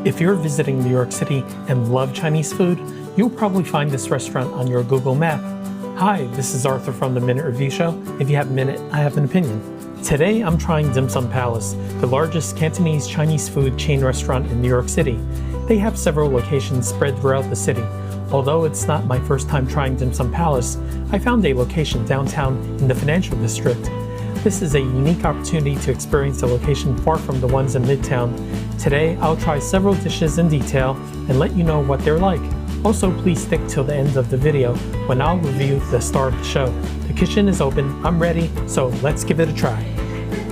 If you're visiting New York City and love Chinese food, you'll probably find this restaurant on your Google map. Hi, this is Arthur from the Minute Review Show. If you have a minute, I have an opinion. Today I'm trying Dim Sum Palace, the largest Cantonese Chinese food chain restaurant in New York City. They have several locations spread throughout the city. Although it's not my first time trying Dim Sum Palace, I found a location downtown in the financial district. This is a unique opportunity to experience a location far from the ones in Midtown. Today, I'll try several dishes in detail and let you know what they're like. Also, please stick till the end of the video when I'll review the star of the show. The kitchen is open, I'm ready, so let's give it a try.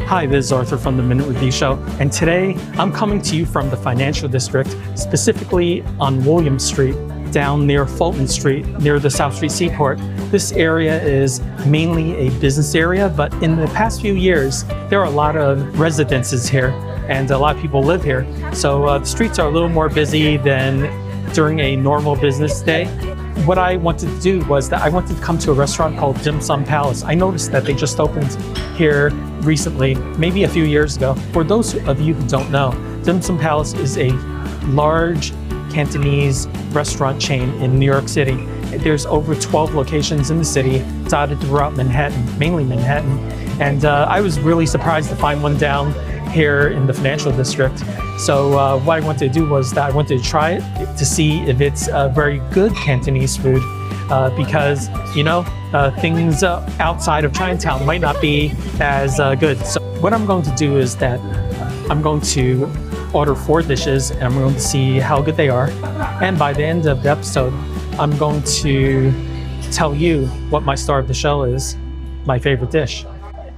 Hi, this is Arthur from the Minute Review Show, and today I'm coming to you from the financial district, specifically on William Street, down near Fulton Street, near the South Street Seaport. This area is mainly a business area, but in the past few years, there are a lot of residences here, and a lot of people live here. So the streets are a little more busy than during a normal business day. What I wanted to do was that I wanted to come to a restaurant called Dim Sum Palace. I noticed that they just opened here recently, maybe a few years ago. For those of you who don't know, Dim Sum Palace is a large Cantonese restaurant chain in New York City. There's over 12 locations in the city, dotted throughout Manhattan, mainly Manhattan. And I was really surprised to find one down here in the financial district. So what I wanted to do was that I wanted to try it to see if it's very good Cantonese food because, you know, things outside of Chinatown might not be as good. So what I'm going to do is that I'm going to order 4 dishes and I'm going to see how good they are. And by the end of the episode, I'm going to tell you what my star of the show is, my favorite dish.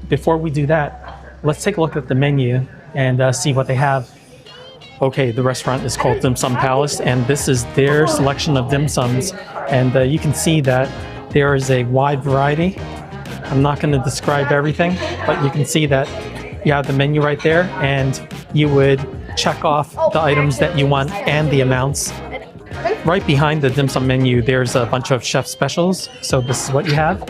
Before we do that, let's take a look at the menu and see what they have. Okay, the restaurant is called Dim Sum Palace, and this is their selection of dim sums. And you can see that there is a wide variety. I'm not going to describe everything, but you can see that you have the menu right there, and you would check off the items that you want and the amounts. Right behind the dim sum menu, there's a bunch of chef specials. So this is what you have.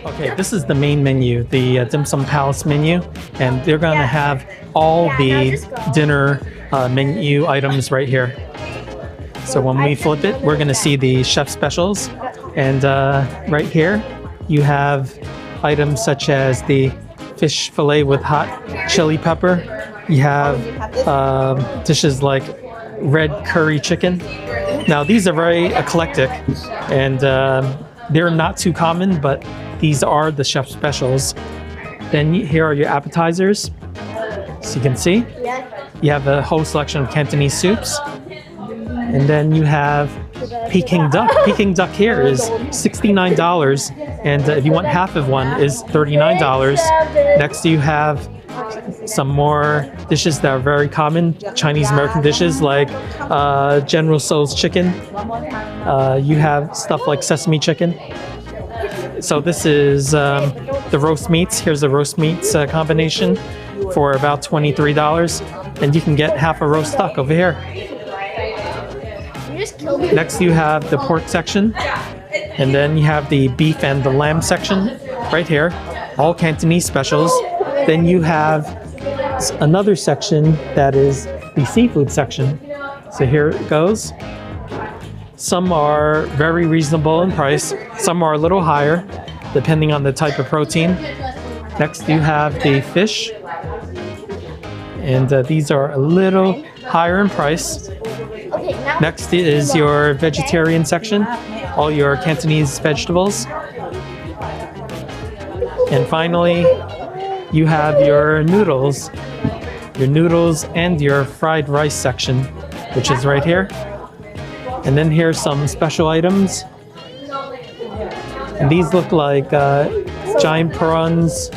Okay, this is the main menu, the Dim Sum Palace menu, and they're going to have all the dinner menu items right here. So when we flip it, we're going to see the chef specials, and right here you have items such as the fish fillet with hot chili pepper. You have dishes like red curry chicken. Now these are very eclectic, and they're not too common, but these are the chef specials. Then here are your appetizers. So you can see, you have a whole selection of Cantonese soups. And then you have Peking duck. Peking duck here is $69, and if you want half of one is $39. Next you have some more dishes that are very common, Chinese American dishes like General Tso's chicken. You have stuff like sesame chicken. So this is the roast meats. Here's the roast meats combination for about $23, and you can get half a roast duck over here. Next you have the pork section, and then you have the beef and the lamb section right here, all Cantonese specials. Then you have another section that is the seafood section. So here it goes. Some are very reasonable in price. Some are a little higher, depending on the type of protein. Next, you have the fish. And these are a little higher in price. Next is your vegetarian section, all your Cantonese vegetables. And finally, you have your noodles and your fried rice section, which is right here. And then here's some special items. And these look like giant prawns,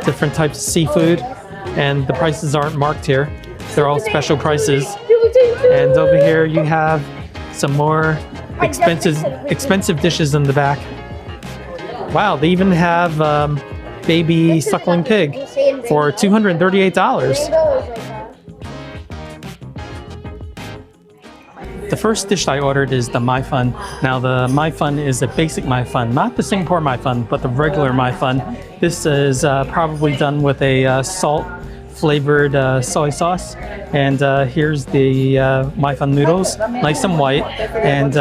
different types of seafood, and the prices aren't marked here. They're all special prices. And over here you have some more expensive dishes in the back. Wow, they even have baby suckling pig for $238. The first dish I ordered is the My Fun. Now the My Fun is a basic My Fun, not the Singapore My Fun, but the regular My Fun. This is probably done with a salt flavored soy sauce. And here's the my fun noodles, nice and white. And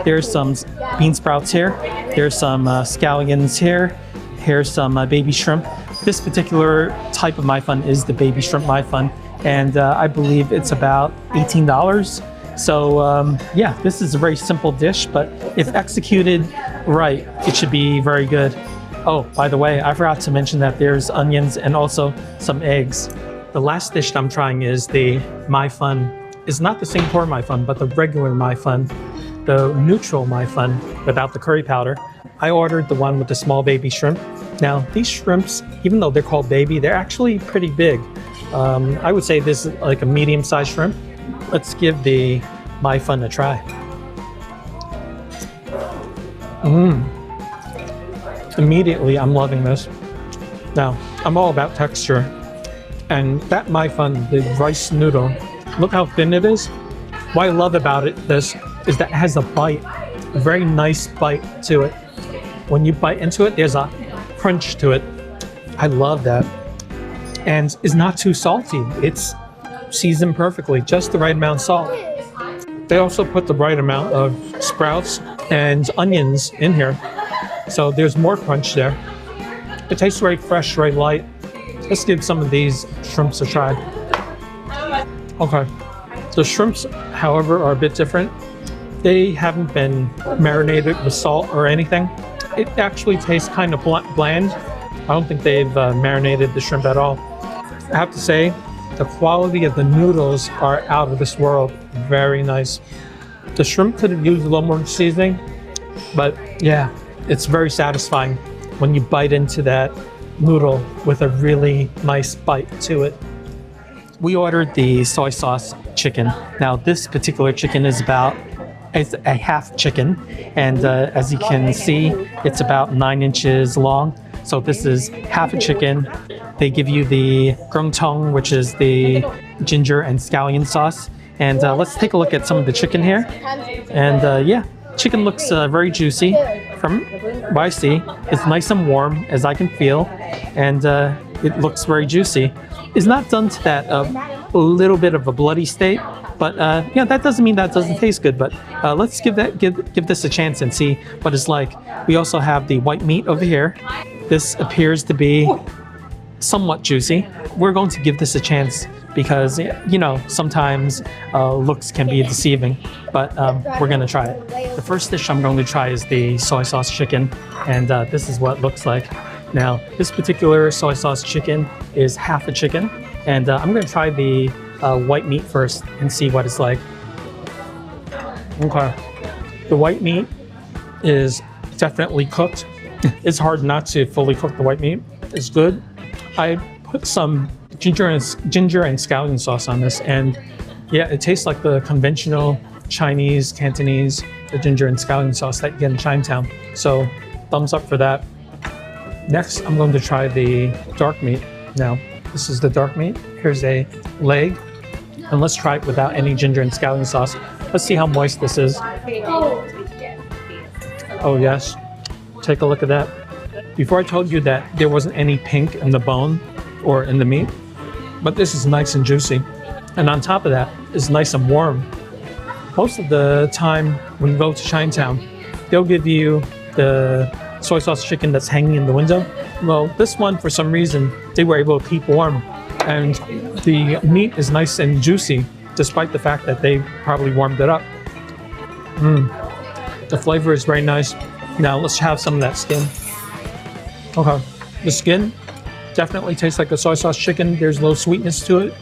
there's some bean sprouts here. There's some scallions here. Here's some baby shrimp. This particular type of my fun is the baby shrimp my fun. And I believe it's about $18. So yeah, this is a very simple dish, but if executed right, it should be very good. Oh, by the way, I forgot to mention that there's onions and also some eggs. The last dish that I'm trying is the my fun. It's not the Singapore my fun, but the regular my fun, the neutral my fun without the curry powder. I ordered the one with the small baby shrimp. Now, these shrimps, even though they're called baby, they're actually pretty big. I would say this is like a medium-sized shrimp. Let's give the my fun a try. Immediately, I'm loving this. Now, I'm all about texture. And that my fun, the rice noodle, look how thin it is. What I love about this is that it has a bite, a very nice bite to it. When you bite into it, there's a crunch to it. I love that. And it's not too salty. It's seasoned perfectly, just the right amount of salt. They also put the right amount of sprouts and onions in here. So there's more crunch there. It tastes very fresh, very light. Let's give some of these shrimps a try. Okay, the shrimps, however, are a bit different. They haven't been marinated with salt or anything. It actually tastes kind of bland. I don't think they've marinated the shrimp at all. I have to say, the quality of the noodles are out of this world. Very nice. The shrimp could have used a little more seasoning, but yeah, it's very satisfying when you bite into that noodle with a really nice bite to it. We ordered the soy sauce chicken. Now, this particular chicken is it's a half chicken, and as you can see, it's about 9 inches long. So this is half a chicken. They give you the gyeongtong, which is the ginger and scallion sauce. And let's take a look at some of the chicken here. And yeah, chicken looks very juicy. From what I see, it's nice and warm, as I can feel, and it looks very juicy. It's not done to that a little bit of a bloody state, but yeah, that doesn't mean that doesn't taste good. But let's give this a chance and see what it's like. We also have the white meat over here. This appears to be somewhat juicy. We're going to give this a chance because, you know, sometimes looks can be deceiving, but we're gonna try it. The first dish I'm going to try is the soy sauce chicken, and this is what it looks like. Now, this particular soy sauce chicken is half a chicken, and I'm gonna try the white meat first and see what it's like. Okay, the white meat is definitely cooked. It's hard not to fully cook the white meat. It's good. I put some ginger and scallion sauce on this, and yeah, it tastes like the conventional Chinese, Cantonese, the ginger and scallion sauce that you get in Chinatown. So thumbs up for that. Next, I'm going to try the dark meat. Now, this is the dark meat. Here's a leg, and let's try it without any ginger and scallion sauce. Let's see how moist this is. Oh yes, take a look at that. Before I told you that there wasn't any pink in the bone or in the meat, but this is nice and juicy. And on top of that, it's nice and warm. Most of the time when you go to Chinatown, they'll give you the soy sauce chicken that's hanging in the window. Well, this one, for some reason, they were able to keep warm. And the meat is nice and juicy, despite the fact that they probably warmed it up. The flavor is very nice. Now let's have some of that skin. Okay, the skin definitely tastes like a soy sauce chicken. There's a little sweetness to it.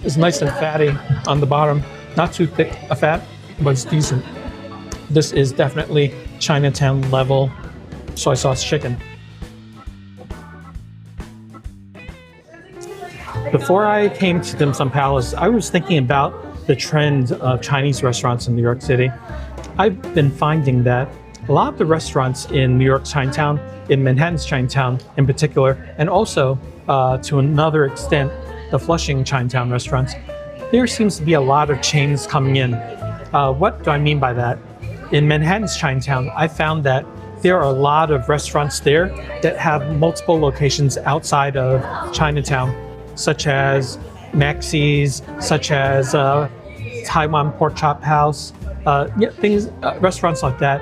It's nice and fatty on the bottom. Not too thick a fat, but it's decent. This is definitely Chinatown level soy sauce chicken. Before I came to Dim Sum Palace, I was thinking about the trend of Chinese restaurants in New York City. I've been finding that a lot of the restaurants in New York's Chinatown, in Manhattan's Chinatown in particular, and also to another extent, the Flushing Chinatown restaurants, there seems to be a lot of chains coming in. What do I mean by that? In Manhattan's Chinatown, I found that there are a lot of restaurants there that have multiple locations outside of Chinatown. such as Maxie's, such as Taiwan Pork Chop House, yeah, things, restaurants like that.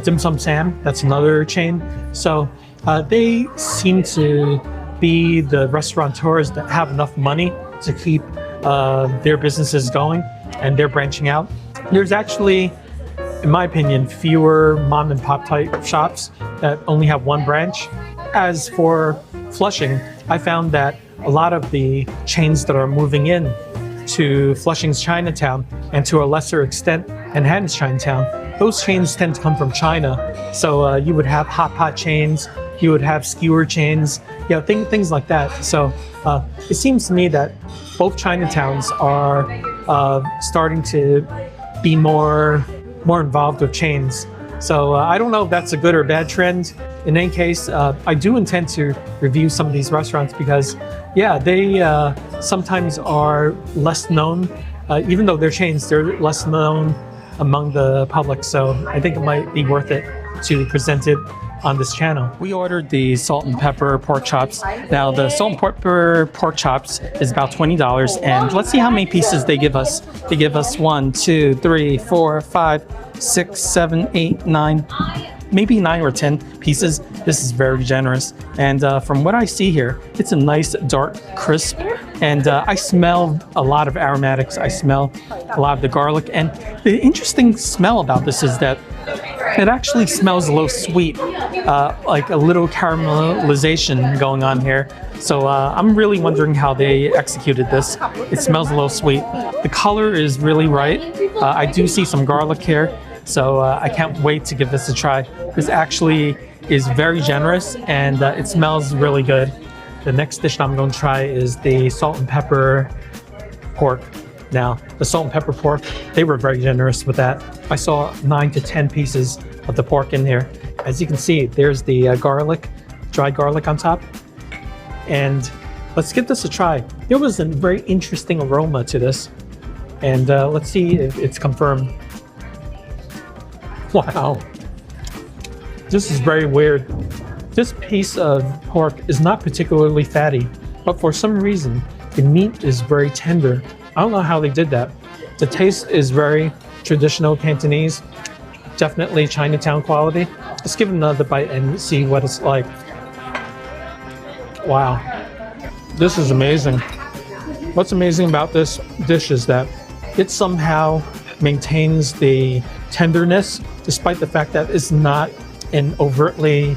Dim Sum Sam, that's another chain. So they seem to be the restaurateurs that have enough money to keep their businesses going, and they're branching out. There's actually, in my opinion, fewer mom and pop type shops that only have one branch. As for Flushing, I found that a lot of the chains that are moving in to Flushing's Chinatown, and to a lesser extent Manhattan's Chinatown, those chains tend to come from China. So you would have hot pot chains, you would have skewer chains, you know, things like that. So it seems to me that both Chinatowns are starting to be more involved with chains. So I don't know if that's a good or bad trend. In any case, I do intend to review some of these restaurants because, yeah, they sometimes are less known. Even though they're chains, they're less known among the public. So I think it might be worth it to present it on this channel. We ordered the salt and pepper pork chops. Now the salt and pepper pork chops is about $20, and let's see how many pieces they give us. They give us 1, 2, 3, 4, 5, 6, 7, 8, 9, maybe 9 or 10 pieces. This is very generous. And from what I see here, it's a nice dark crisp. And I smell a lot of aromatics. I smell a lot of the garlic. And the interesting smell about this is that it actually smells a little sweet, like a little caramelization going on here. So I'm really wondering how they executed this. It smells a little sweet. The color is really right. I do see some garlic here. So I can't wait to give this a try. This actually is very generous, and it smells really good. The next dish I'm going to try is the salt and pepper pork. Now, the salt and pepper pork, they were very generous with that. I saw 9 to 10 pieces of the pork in here. As you can see, there's the garlic, dried garlic on top. And let's give this a try. There was a very interesting aroma to this. And let's see if it's confirmed. Wow. This is very weird. This piece of pork is not particularly fatty, but for some reason, the meat is very tender. I don't know how they did that. The taste is very traditional Cantonese, definitely Chinatown quality. Let's give it another bite and see what it's like. Wow, this is amazing. What's amazing about this dish is that it somehow maintains the tenderness, despite the fact that it's not an overtly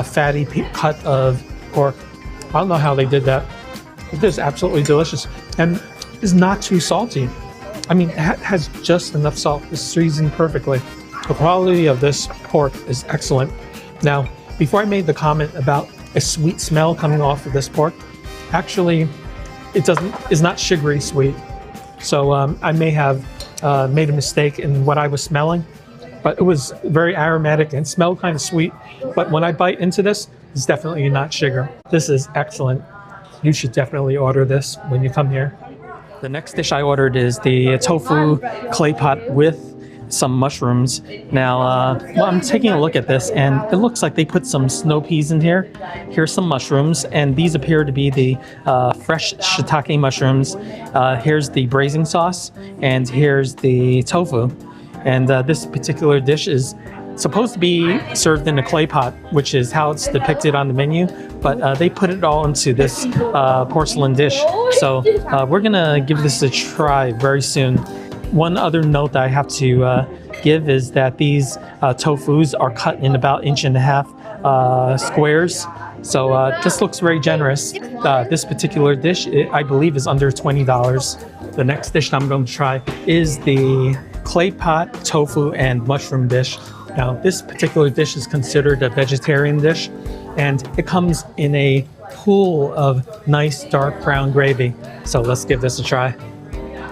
fatty cut of pork. I don't know how they did that. It is absolutely delicious, and is not too salty. I mean, it has just enough salt. It's seasoned perfectly. The quality of this pork is excellent. Now, before I made the comment about a sweet smell coming off of this pork, actually, it's not sugary sweet. So I may have made a mistake in what I was smelling, but it was very aromatic and smelled kind of sweet. But when I bite into this, it's definitely not sugar. This is excellent. You should definitely order this when you come here. The next dish I ordered is the tofu clay pot with some mushrooms. Now, well, I'm taking a look at this, and it looks like they put some snow peas in here. Here's some mushrooms, and these appear to be the fresh shiitake mushrooms. Here's the braising sauce, and here's the tofu. And this particular dish is supposed to be served in a clay pot, which is how it's depicted on the menu, but they put it all into this porcelain dish. So we're gonna give this a try very soon. One other note that I have to give is that these tofus are cut in about 1.5 inch squares. So this looks very generous. This particular dish, I believe, is under $20. The next dish I'm going to try is the clay pot tofu and mushroom dish. Now, this particular dish is considered a vegetarian dish, and it comes in a pool of nice dark brown gravy. So let's give this a try.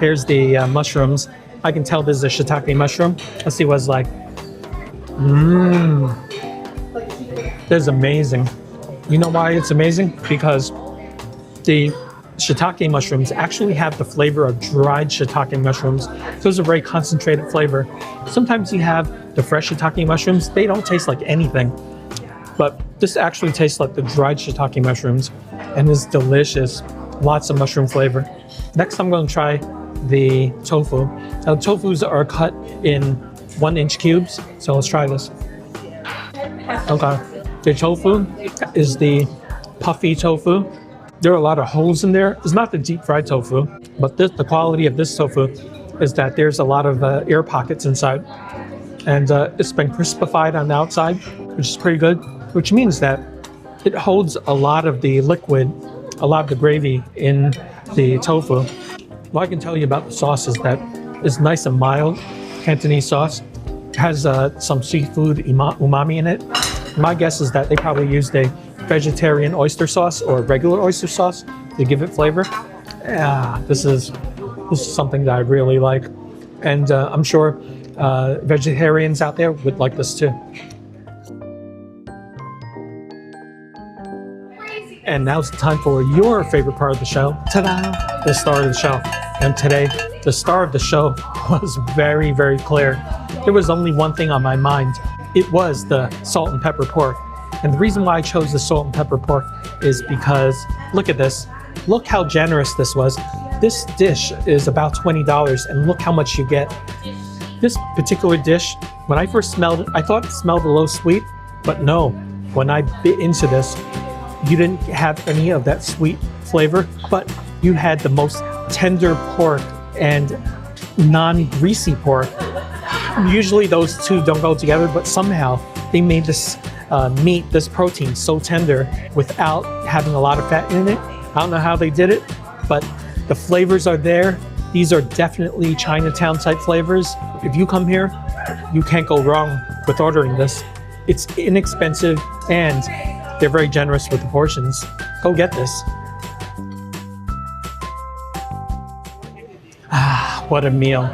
Here's the mushrooms. I can tell this is a shiitake mushroom. Let's see what it's like. This is amazing. You know why it's amazing? Because the shiitake mushrooms actually have the flavor of dried shiitake mushrooms. So it's a very concentrated flavor. Sometimes you have the fresh shiitake mushrooms. They don't taste like anything. But this actually tastes like the dried shiitake mushrooms, and is delicious. lots of mushroom flavor. Next, I'm going to try the tofu. Now, tofus are cut in 1-inch cubes, so let's try this. Okay, the tofu is the puffy tofu. There are a lot of holes in there. It's not the deep fried tofu, but the quality of this tofu is that there's a lot of air pockets inside. And it's been crispified on the outside, which is pretty good, which means that it holds a lot of the liquid, a lot of the gravy in the tofu. What I can tell you about the sauce is that it's nice and mild. Cantonese sauce has some seafood umami in it. My guess is that they probably used a vegetarian oyster sauce or regular oyster sauce to give it flavor. This is something that I really like, and I'm sure vegetarians out there would like this too. And now's the time for your favorite part of the show. Ta-da! The star of the show. And today, the star of the show was very, very clear. There was only one thing on my mind. It was the salt and pepper pork. And the reason why I chose the salt and pepper pork is because, look at this. Look how generous this was. This dish is about $20, and look how much you get. This particular dish, when I first smelled it, I thought it smelled a little sweet, but no. When I bit into this, you didn't have any of that sweet flavor, but you had the most tender pork and non-greasy pork. Usually those two don't go together, but somehow they made this meat, this protein, so tender without having a lot of fat in it. I don't know how they did it, but the flavors are there. These are definitely Chinatown type flavors. If you come here, you can't go wrong with ordering this. It's inexpensive and they're very generous with the portions. Go get this. What a meal.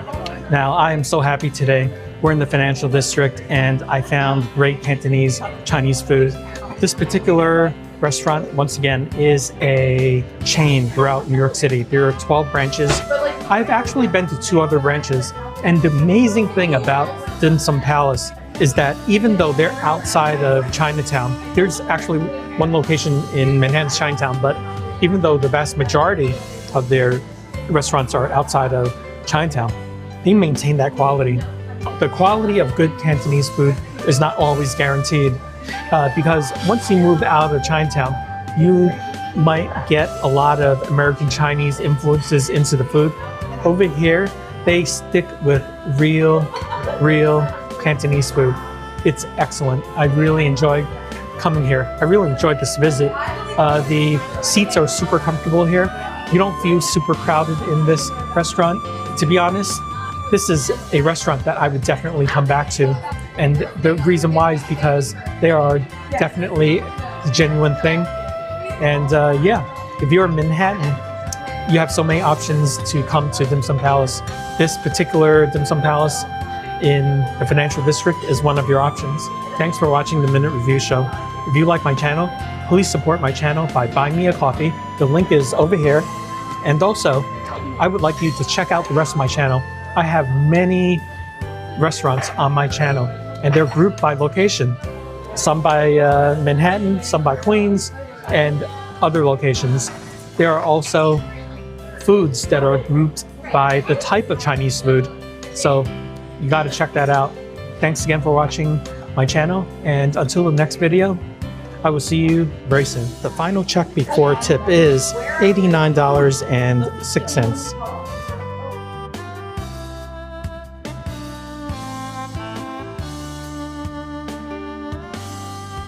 Now, I am so happy today. We're in the financial district and I found great Cantonese Chinese food. This particular restaurant, once again, is a chain throughout New York City. There are 12 branches. I've actually been to 2 other branches. And the amazing thing about Dim Sum Palace is that even though they're outside of Chinatown, there's actually one location in Manhattan's Chinatown, but even though the vast majority of their restaurants are outside of Chinatown, they maintain that quality. The quality of good Cantonese food is not always guaranteed because once you move out of Chinatown, you might get a lot of American Chinese influences into the food. Over here, they stick with real Cantonese food. It's excellent. I really enjoyed coming here. I really enjoyed this visit. The seats are super comfortable here. You don't feel super crowded in this restaurant. To be honest, this is a restaurant that I would definitely come back to. And the reason why is because they are definitely the genuine thing. And yeah, if you're in Manhattan, you have so many options to come to Dim Sum Palace. This particular Dim Sum Palace in the financial district is one of your options. Thanks for watching the Minute Review Show. If you like my channel, please support my channel by buying me a coffee. The link is over here. And also, I would like you to check out the rest of my channel. I have many restaurants on my channel, and they're grouped by location. Some by Manhattan, some by Queens, and other locations. There are also foods that are grouped by the type of Chinese food. So you got to check that out. Thanks again for watching my channel, and until the next video, I will see you very soon. The final check before tip is $89.06.